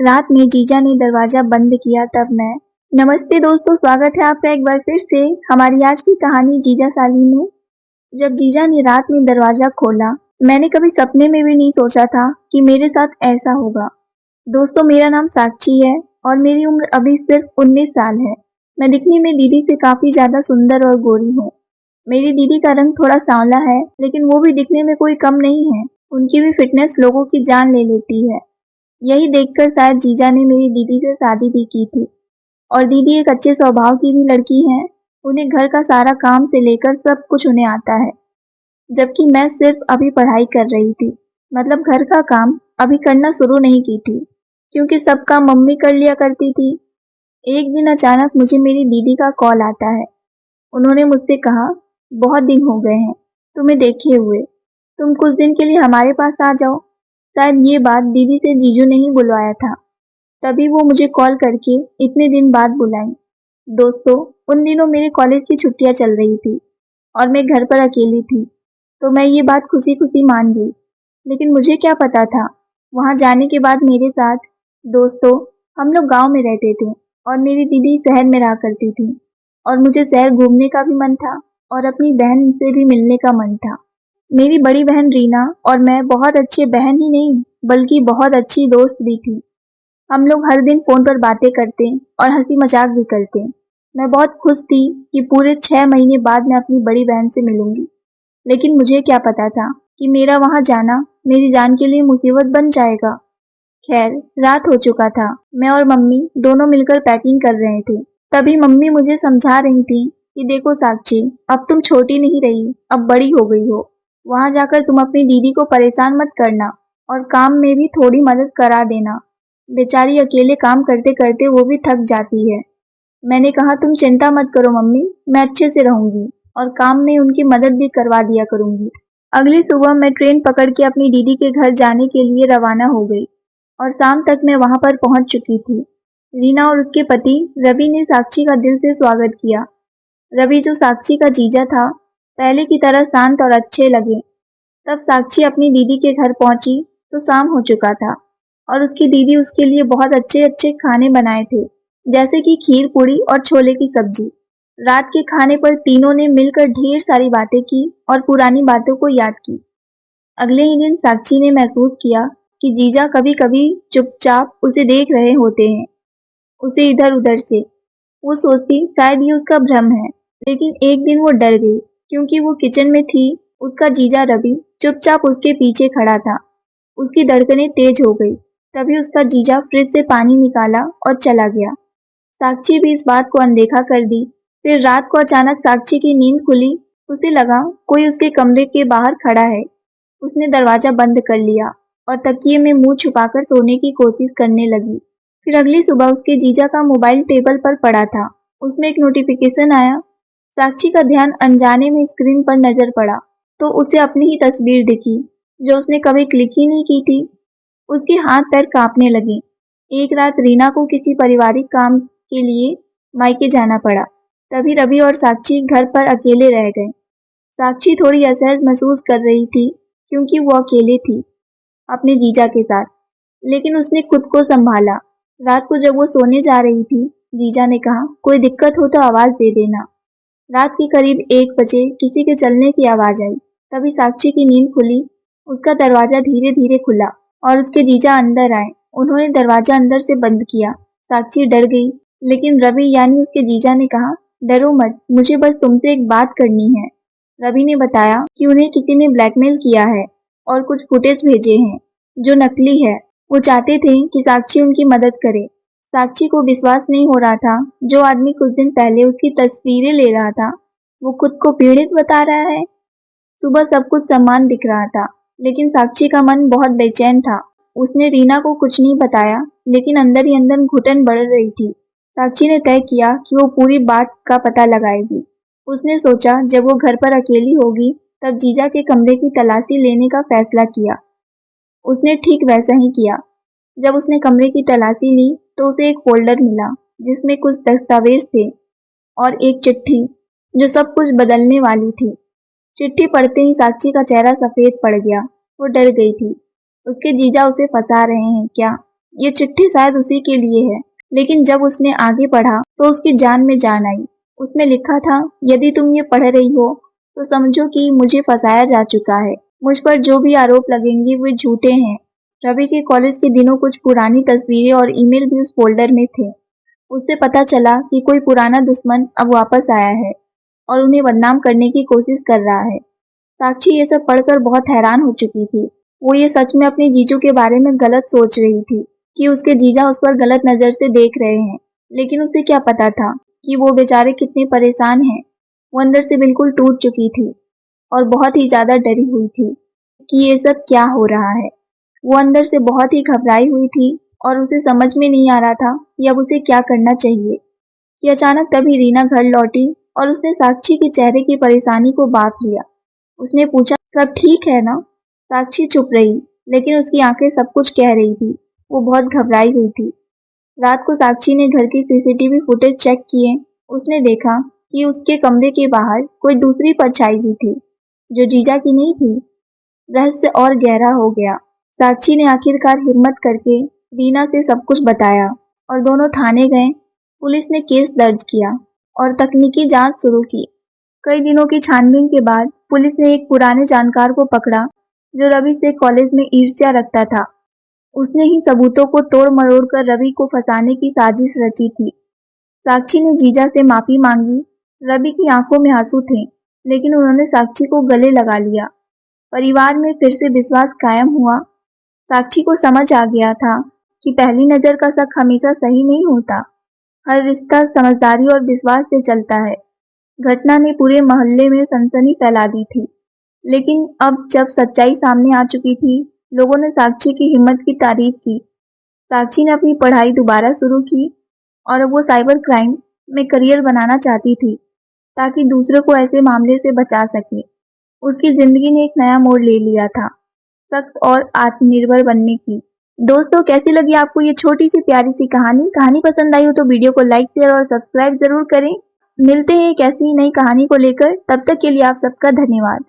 रात में जीजा ने दरवाजा बंद किया तब मैं। नमस्ते दोस्तों, स्वागत है आपका एक बार फिर से हमारी आज की कहानी जीजा साली में। जब जीजा ने रात में दरवाजा खोला, मैंने कभी सपने में भी नहीं सोचा था कि मेरे साथ ऐसा होगा। दोस्तों, मेरा नाम साक्षी है और मेरी उम्र अभी सिर्फ 19 साल है। मैं दिखने में दीदी से काफी ज्यादा सुंदर और गोरी हूँ। मेरी दीदी का रंग थोड़ा सांवला है, लेकिन वो भी दिखने में कोई कम नहीं है। उनकी भी फिटनेस लोगों की जान ले लेती है। यही देखकर शायद जीजा ने मेरी दीदी से शादी भी की थी। और दीदी एक अच्छे स्वभाव की भी लड़की है। उन्हें घर का सारा काम से लेकर सब कुछ उन्हें आता है, जबकि मैं सिर्फ अभी पढ़ाई कर रही थी। मतलब घर का काम अभी करना शुरू नहीं की थी, क्योंकि सब काम मम्मी कर लिया करती थी। एक दिन अचानक मुझे मेरी दीदी का कॉल आता है। उन्होंने मुझसे कहा, बहुत दिन हो गए हैं तुम्हें देखे हुए, तुम कुछ दिन के लिए हमारे पास आ जाओ। शायद ये बात दीदी से जीजू ने ही बुलवाया था, तभी वो मुझे कॉल करके इतने दिन बाद बुलाई। दोस्तों, उन दिनों मेरे कॉलेज की छुट्टियां चल रही थी और मैं घर पर अकेली थी, तो मैं ये बात खुशी खुशी मान गई। लेकिन मुझे क्या पता था, वहां जाने के बाद मेरे साथ। दोस्तों, हम लोग गांव में रहते थे और मेरी दीदी शहर में रहा करती थी। और मुझे शहर घूमने का भी मन था और अपनी बहन से भी मिलने का मन था। मेरी बड़ी बहन रीना और मैं बहुत अच्छे बहन ही नहीं, बल्कि बहुत अच्छी दोस्त भी थी। हम लोग हर दिन फोन पर बातें करते और हंसी मजाक भी करते। मैं बहुत खुश थी कि पूरे 6 महीने बाद मैं अपनी बड़ी बहन से मिलूंगी। लेकिन मुझे क्या पता था कि मेरा वहां जाना मेरी जान के लिए मुसीबत बन जाएगा। खैर, रात हो चुका था। मैं और मम्मी दोनों मिलकर पैकिंग कर रहे थे। तभी मम्मी मुझे समझा रही थी कि देखो साक्षी, अब तुम छोटी नहीं रही, अब बड़ी हो गई हो। वहां जाकर तुम अपनी दीदी को परेशान मत करना और काम में भी थोड़ी मदद करा देना। बेचारी अकेले काम करते करते वो भी थक जाती है। मैंने कहा, तुम चिंता मत करो मम्मी, मैं अच्छे से रहूंगी और काम में उनकी मदद भी करवा दिया करूंगी। अगली सुबह मैं ट्रेन पकड़ के अपनी दीदी के घर जाने के लिए रवाना हो गई और शाम तक मैं वहां पर पहुंच चुकी थी। रीना और उसके पति रवि ने साक्षी का दिल से स्वागत किया। रवि, जो साक्षी का जीजा था, पहले की तरह शांत और अच्छे लगे। तब साक्षी अपनी दीदी के घर पहुंची तो शाम हो चुका था और उसकी दीदी उसके लिए बहुत अच्छे अच्छे खाने बनाए थे, जैसे कि खीर पूरी और छोले की सब्जी। रात के खाने पर तीनों ने मिलकर ढेर सारी बातें की और पुरानी बातों को याद की। अगले ही दिन साक्षी ने महसूस किया कि जीजा कभी कभी चुपचाप उसे देख रहे होते हैं, उसे इधर उधर से। वो सोचती शायद ये उसका भ्रम है। लेकिन एक दिन वो डर गई, क्योंकि वो किचन में थी। उसका जीजा रवि चुपचाप उसके पीछे खड़ा था। उसकी धड़कनें तेज हो गई। तभी उसका जीजा फ्रिज से पानी निकाला और चला गया। साक्षी भी इस बात को अनदेखा कर दी। फिर रात को अचानक साक्षी की नींद खुली। उसे लगा कोई उसके कमरे के बाहर खड़ा है। उसने दरवाजा बंद कर लिया और तकिए में मुंह छुपाकर सोने की कोशिश करने लगी। फिर अगली सुबह उसके जीजा का मोबाइल टेबल पर पड़ा था। उसमें एक नोटिफिकेशन आया। साक्षी का ध्यान अनजाने में स्क्रीन पर नजर पड़ा, तो उसे अपनी ही तस्वीर दिखी, जो उसने कभी क्लिक ही नहीं की थी। उसके हाथ पैर कांपने लगे। एक रात रीना को किसी पारिवारिक काम के लिए मायके जाना पड़ा। तभी रवि और साक्षी घर पर अकेले रह गए। साक्षी थोड़ी असहज महसूस कर रही थी, क्योंकि वो अकेले थी अपने जीजा के साथ। लेकिन उसने खुद को संभाला। रात को जब वो सोने जा रही थी, जीजा ने कहा, कोई दिक्कत हो तो आवाज दे देना। रात के करीब 1 बजे किसी के चलने की आवाज आई। तभी साक्षी की नींद खुली। उसका दरवाजा धीरे धीरे खुला और उसके जीजा अंदर आए। उन्होंने दरवाजा अंदर से बंद किया। साक्षी डर गई, लेकिन रवि यानी उसके जीजा ने कहा, डरो मत, मुझे बस तुमसे एक बात करनी है। रवि ने बताया कि उन्हें किसी ने ब्लैकमेल किया है और कुछ फुटेज भेजे हैं जो नकली है। वो चाहते थे कि साक्षी उनकी मदद करे। साक्षी को विश्वास नहीं हो रहा था, जो आदमी कुछ दिन पहले उसकी तस्वीरें ले रहा था, वो खुद को पीड़ित बता रहा है। सुबह सब कुछ सम्मान दिख रहा था, लेकिन साक्षी का मन बहुत बेचैन था। उसने रीना को कुछ नहीं बताया, लेकिन अंदर ही अंदर घुटन बढ़ रही थी। साक्षी ने तय किया कि वो पूरी बात का पता लगाएगी। उसने सोचा जब वो घर पर अकेली होगी, तब जीजा के कमरे की तलाशी लेने का फैसला किया। उसने ठीक वैसा ही किया। जब उसने कमरे की तलाशी ली, तो उसे एक फोल्डर मिला, जिसमें कुछ दस्तावेज थे और एक चिट्ठी, जो सब कुछ बदलने वाली थी। चिट्ठी पढ़ते ही साक्षी का चेहरा सफेद पड़ गया। वो डर गई थी। उसके जीजा उसे फंसा रहे हैं क्या? ये चिट्ठी शायद उसी के लिए है। लेकिन जब उसने आगे पढ़ा तो उसकी जान में जान आई। उसमें लिखा था, यदि तुम ये पढ़ रही हो तो समझो कि मुझे फंसाया जा चुका है। मुझ पर जो भी आरोप लगेंगे वे झूठे हैं। रवि के कॉलेज के दिनों कुछ पुरानी तस्वीरें और ईमेल भी उस फोल्डर में थे। उससे पता चला कि कोई पुराना दुश्मन अब वापस आया है और उन्हें बदनाम करने की कोशिश कर रहा है। साक्षी ये सब पढ़कर बहुत हैरान हो चुकी थी। वो ये सच में अपने जीजू के बारे में गलत सोच रही थी कि उसके जीजा उस पर गलत नजर से देख रहे हैं। लेकिन उसे क्या पता था कि वो बेचारे कितने परेशान हैं। वो अंदर से बिल्कुल टूट चुकी थी और बहुत ही ज्यादा डरी हुई थी कि ये सब क्या हो रहा है। वो अंदर से बहुत ही घबराई हुई थी और उसे समझ में नहीं आ रहा था कि अब उसे क्या करना चाहिए। कि अचानक तभी रीना घर लौटी और उसने साक्षी के चेहरे की परेशानी को भांप लिया। उसने पूछा, सब ठीक है ना? साक्षी चुप रही, लेकिन उसकी आंखें सब कुछ कह रही थी। वो बहुत घबराई हुई थी। रात को साक्षी ने घर की सीसीटीवी फुटेज चेक किए। उसने देखा कि उसके कमरे के बाहर कोई दूसरी परछाई भी थी, जो जीजा की नहीं थी। रहस्य और गहरा हो गया। साक्षी ने आखिरकार हिम्मत करके रीना से सब कुछ बताया और दोनों थाने गए। पुलिस ने केस दर्ज किया और तकनीकी जांच शुरू की। कई दिनों की छानबीन के बाद पुलिस ने एक पुराने जानकार को पकड़ा जो रवि से कॉलेज में ईर्ष्या रखता था। उसने ही सबूतों को तोड़ मरोड़ कर रवि को फंसाने की साजिश रची थी। साक्षी ने जीजा से माफी मांगी। रवि की आंखों में आंसू थे, लेकिन उन्होंने साक्षी को गले लगा लिया। परिवार में फिर से विश्वास कायम हुआ। साक्षी को समझ आ गया था कि पहली नजर का शक हमेशा सही नहीं होता। हर रिश्ता समझदारी और विश्वास से चलता है। घटना ने पूरे मोहल्ले में सनसनी फैला दी थी। लेकिन अब जब सच्चाई सामने आ चुकी थी, लोगों ने साक्षी की हिम्मत की तारीफ की। साक्षी ने अपनी पढ़ाई दोबारा शुरू की और अब वो साइबर क्राइम में करियर बनाना चाहती थी, ताकि दूसरों को ऐसे मामले से बचा सके। उसकी जिंदगी ने एक नया मोड़ ले लिया था, सख्त और आत्मनिर्भर बनने की। दोस्तों, कैसी लगी आपको ये छोटी सी प्यारी सी कहानी? कहानी पसंद आई हो तो वीडियो को लाइक, शेयर और सब्सक्राइब जरूर करें। मिलते हैं एक ऐसी ही नई कहानी को लेकर। तब तक के लिए आप सबका धन्यवाद।